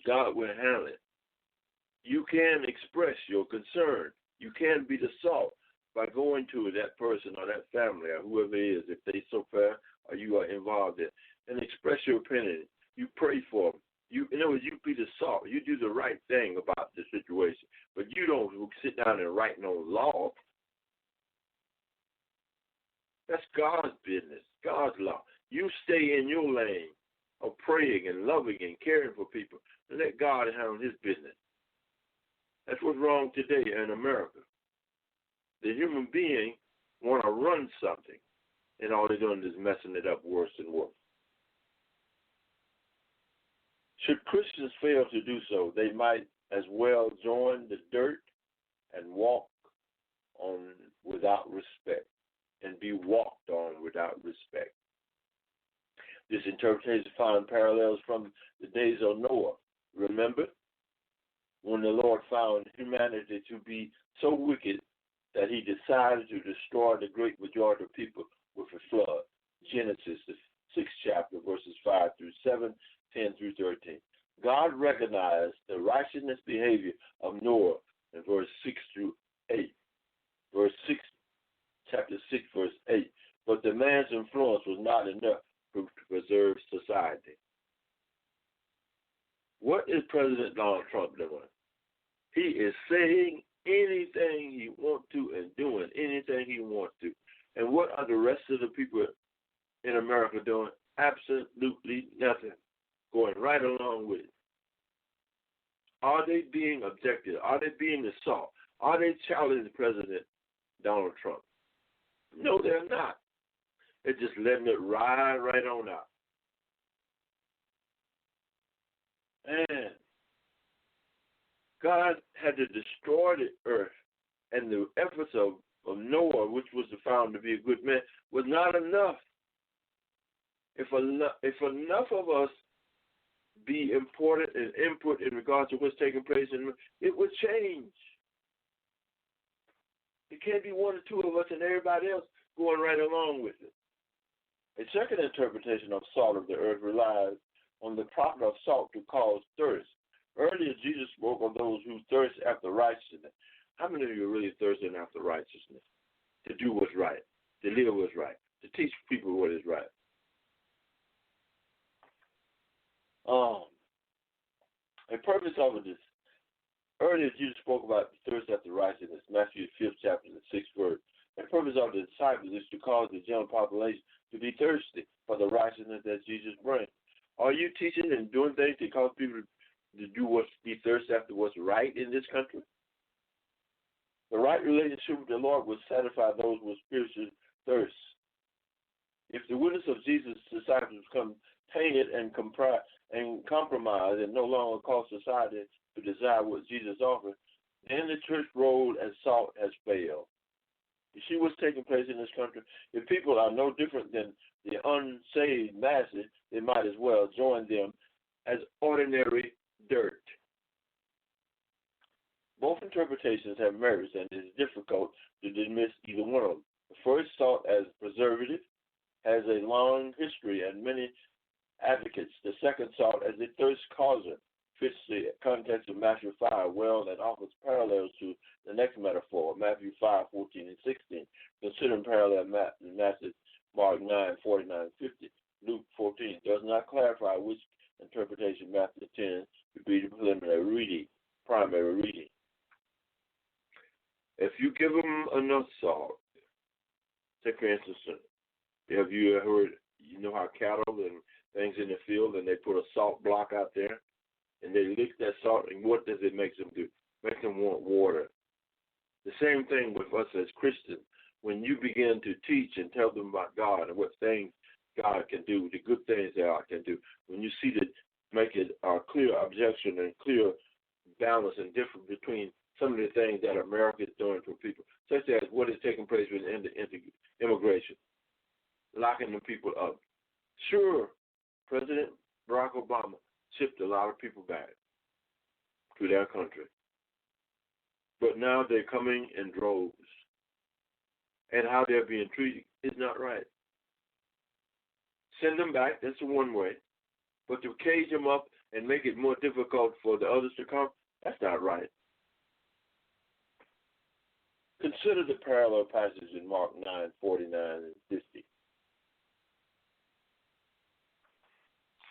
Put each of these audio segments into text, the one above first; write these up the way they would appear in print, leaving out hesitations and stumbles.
God will handle it. You can express your concern. You can be the salt by going to that person or that family or whoever it is, if they so far or you are involved in, and express your opinion. You pray for them. In other words, you be the salt. You do the right thing about the situation, but you don't sit down and write no law. That's God's business, God's law. You stay in your lane of praying and loving and caring for people, and let God handle his business. That's what's wrong today in America. The human being want to run something, and all they're doing is messing it up worse and worse. Should Christians fail to do so, they might as well join the dirt and walk on without respect, and be walked on without respect. This interpretation found parallels from the days of Noah. Remember, when the Lord found humanity to be so wicked that he decided to destroy the great majority of people with a flood. Genesis, the 6th chapter, verses 5 through 7, 10 through 13. God recognized the righteousness behavior of Noah in verse 6 through 8. Verse 6, chapter 6, verse 8. But the man's influence was not enough to preserve society. What is President Donald Trump doing? He is saying anything he wants to and doing anything he wants to. And what are the rest of the people in America doing? Absolutely nothing. Going right along with it. Are they being objective? Are they being the salt? Are they challenging President Donald Trump? No, they're not. They're just letting it ride right on out. And God had to destroy the earth, and the efforts of Noah, which was found to be a good man, was not enough. If enough of us be important and input in regards to what's taking place, it would change. It can't be one or two of us and everybody else going right along with it. A second interpretation of salt of the earth relies on the property of salt to cause thirst. Earlier, Jesus spoke of those who thirst after righteousness. How many of you are really thirsting after righteousness? To do what's right, to live what's right, to teach people what is right. A purpose of this. Earlier, Jesus spoke about the thirst after righteousness, Matthew 5th chapter, the 6th verse. The purpose of the disciples is to cause the general population to be thirsty for the righteousness that Jesus brings. Are you teaching and doing things to cause people to be thirsty after what's right in this country? The right relationship with the Lord will satisfy those with spiritual thirst. If the witness of Jesus' disciples become tainted and compromised and no longer cause society to desire what Jesus offered, then the church role as salt has failed. You see what's taking place in this country? If people are no different than the unsaved masses, they might as well join them as ordinary dirt. Both interpretations have merits, and it is difficult to dismiss either one of them. The first, salt as preservative, has a long history and many advocates. The second, salt as a thirst causer, fits the context of Matthew 5 well and offers parallels to the next metaphor, Matthew 5, 14 and 16. Considering parallel Matthew, Mark 9, 49 and 50. Luke 14 does not clarify which interpretation Matthew 10 would be the preliminary reading, primary reading. If you give them enough salt, take for instance, have you ever heard, you know how cattle and things in the field, and they put a salt block out there, and they lick that salt, and what does it make them do? Make them want water. The same thing with us as Christians. When you begin to teach and tell them about God and what things God can do, the good things that God can do, when you see that, make it a clear objection and clear balance and difference between some of the things that America is doing for people, such as what is taking place with immigration, locking the people up. Sure, President Barack Obama shipped a lot of people back to their country, but now they're coming in droves, and how they're being treated is not right. Send them back, that's the one way, but to cage them up and make it more difficult for the others to come, that's not right. Consider the parallel passage in Mark 9:49 and 50.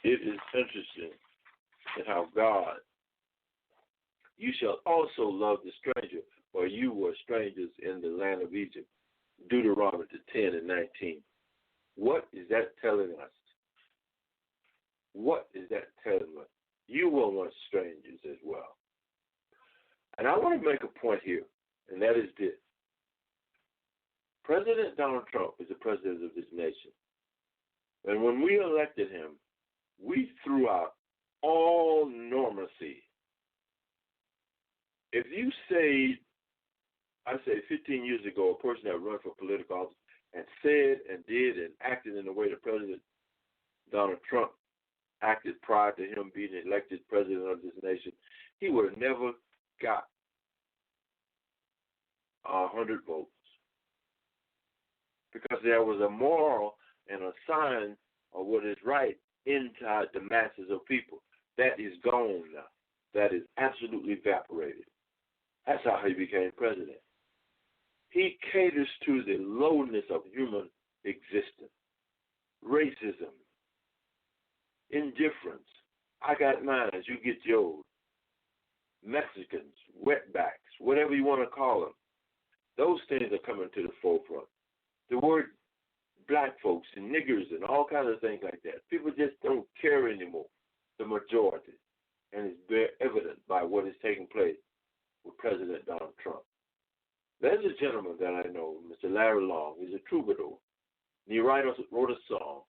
It is interesting in how God, you shall also love the stranger, for you were strangers in the land of Egypt. Deuteronomy 10 and 19. What is that telling us? What is that telling us? You were once strangers as well. And I want to make a point here, and that is this. President Donald Trump is the president of this nation. And when we elected him, we threw out all normalcy. If you say, I say 15 years ago, a person that run for political office and said and did and acted in the way that President Donald Trump acted prior to him being elected president of this nation, he would have never got 100 votes. Because there was a moral and a sign of what is right inside the masses of people. That is gone now. That is absolutely evaporated. That's how he became president. He caters to the lowness of human existence. Racism. Indifference. I got mine, you get yours. Mexicans, wetbacks, whatever you want to call them. Those things are coming to the forefront. The word black folks and niggers and all kinds of things like that. People just don't care anymore, the majority. And it's very evident by what is taking place with President Donald Trump. There's a gentleman that I know, Mr. Larry Long. He's a troubadour. And he wrote a song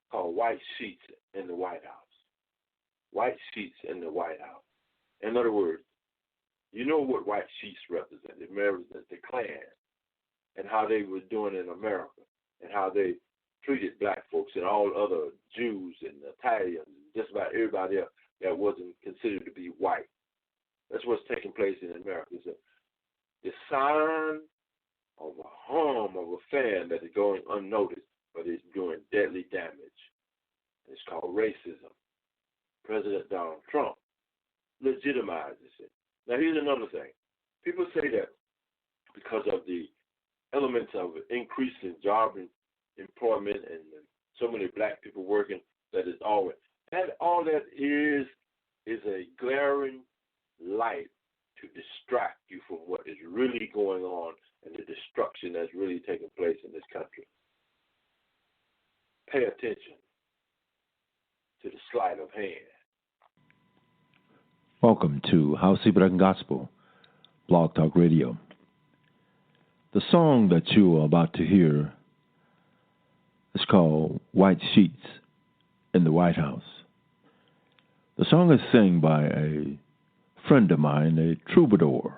called White Sheets in the White House. White Sheets in the White House. In other words, you know what white sheets represent. It represents the Klan and how they were doing in America and how they treated black folks and all other Jews and Italians and just about everybody else that wasn't considered to be white. That's what's taking place in America. It's the sign of a harm of a fan that is going unnoticed, but it's doing deadly damage. It's called racism. President Donald Trump legitimizes it. Now, here's another thing. People say that because of the elements of increasing job and employment and so many black people working, that is always. And all that is a glaring light to distract you from what is really going on and the destruction that's really taking place in this country. Pay attention to the sleight of hand. Welcome to Howcee and Gospel, Blog Talk Radio. The song that you are about to hear is called White Sheets in the White House. The song is sung by a friend of mine, a troubadour,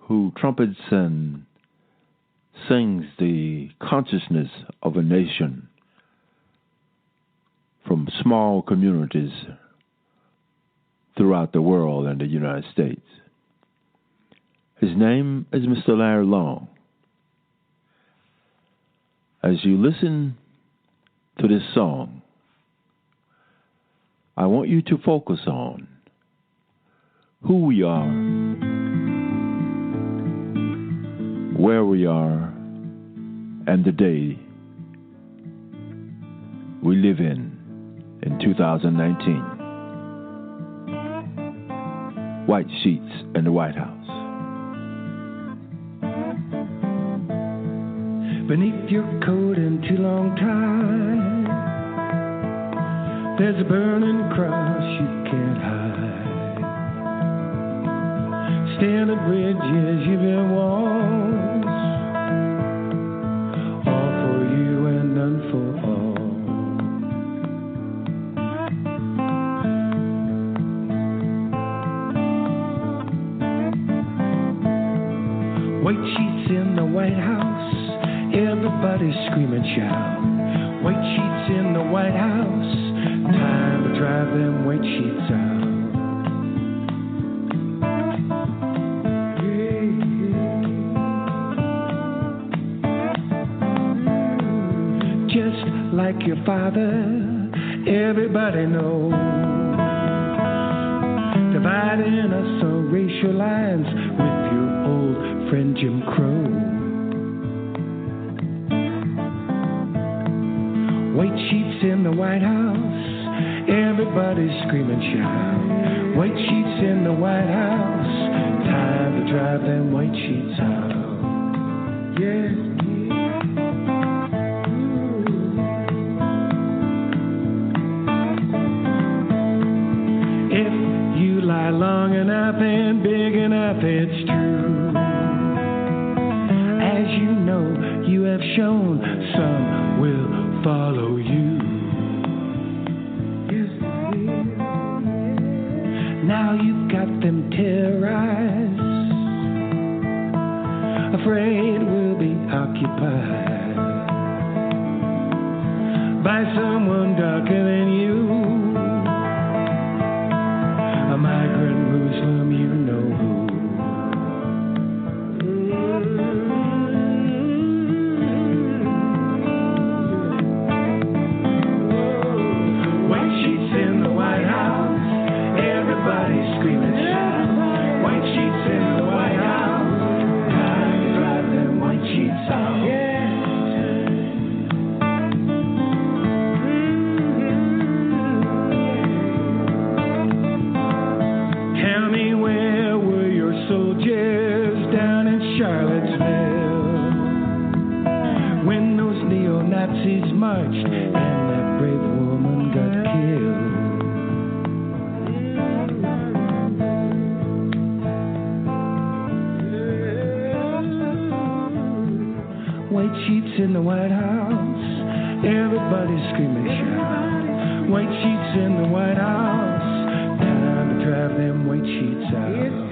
who trumpets and sings the consciousness of a nation from small communities throughout the world and the United States. His name is Mr. Larry Long. As you listen to this song, I want you to focus on who we are, where we are, and the day we live in 2019. White sheets in the White House. Beneath your coat and too long tie, there's a burning cross you can't hide. Standing bridges you've been walls, all for you and none for all. White sheets in the White House, everybody scream and shout. White sheets in the White House, time to drive them white sheets out. Just like your father everybody knows. Dividing us on racial lines with your old friend Jim Crow. White sheets in the White House, everybody's screaming shout. White sheets in the White House, time to drive them white sheets out. Yeah. Long enough and big enough, it's true. As you know, you have shown, some will follow you. Yes, now you've got them terrorized, afraid we'll be occupied by someone darker than you. A migrant Muslim, you know who. White sheets in the White House, everybody's screaming shout. White sheets in the White House, time to drive them white sheets out. Nazis marched and that brave woman got killed. White sheets in the White House, everybody's screaming shout. White sheets in the White House, time to drive them white sheets out.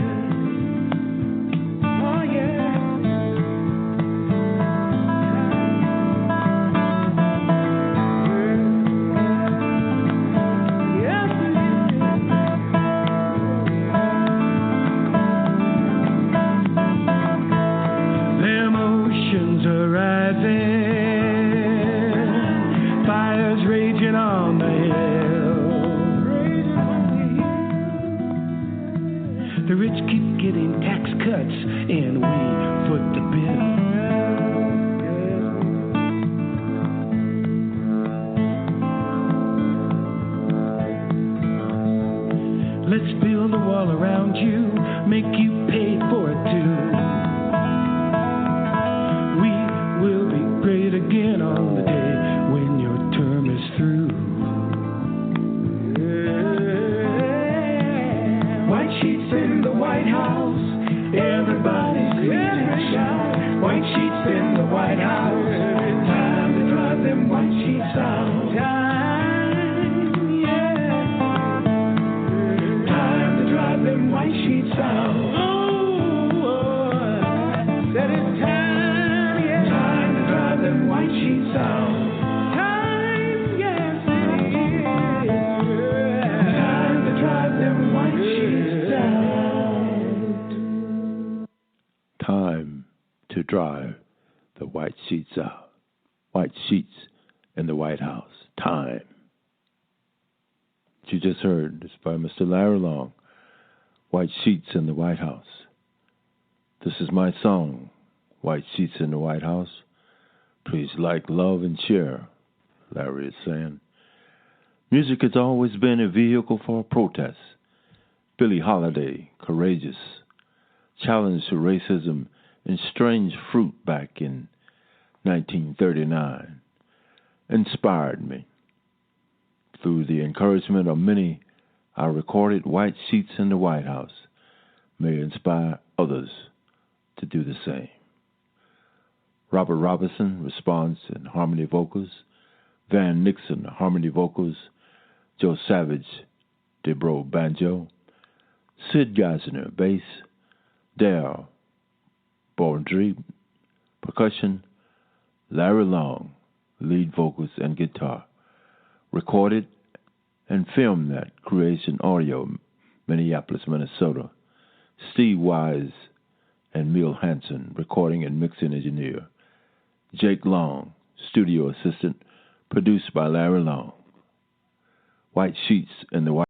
The rich keep getting tax cuts and we foot the bill. Let's build a wall around you, make you pay for it too. We will be great again on the day when your term is through. White sheets in the White House, everybody's screaming and shout. White sheets in the White House, time to drive them white sheets out. Time, yeah. Time to drive them white sheets out. Oh, said it's time, yeah. Time to drive them white sheets out. Time, yes, it is. Time to drive them white sheets out. Time to drive the white sheets out. White sheets in the White House. Time. What you just heard is by Mr. Larry Long. White sheets in the White House. This is my song, White Sheets in the White House. Please like, love, and share, Larry is saying. Music has always been a vehicle for protest. Billie Holiday, Courageous, challenge to racism and strange fruit back in 1939, inspired me. Through the encouragement of many, I recorded White Sheets in the White House may inspire others to do the same. Robert Robinson responds in harmony vocals, Van Nixon harmony vocals, Joe Savage Debro banjo, Sid Geisner bass, Dale Baldry percussion, Larry Long lead vocals and guitar. Recorded and filmed at Creation Audio, Minneapolis, Minnesota. Steve Wise and Mill Hansen, recording and mixing engineer. Jake Long, studio assistant, produced by Larry Long. white sheets in the White